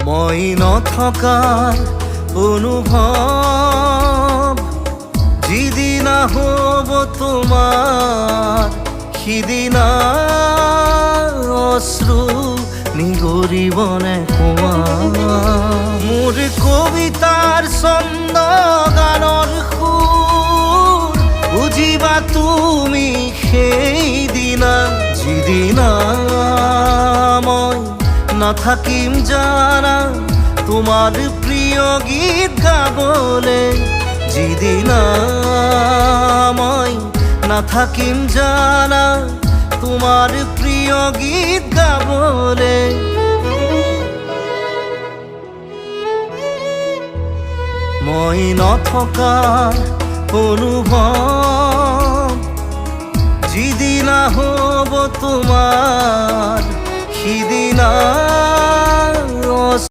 মই নথকাৰ অনুভৱ যিদিনা হ'ব তোমাৰ সিদিনা অশ্ৰু নিগৰিবনে কোৱা মোৰ কবিতাৰ ছন্দ গানৰ সুৰ বুজিবা তুমি সেইদিনা যিদিনা মই নাথাকিম জানা তোমাৰ প্ৰিয় গীত গাবলে যিদিনা মই নাথাকিম জানা তোমাৰ প্ৰিয় গীত গাবলে মই নথকাৰ অনুভৱ যিদিনা হ'ব তোমাৰ সিদিনা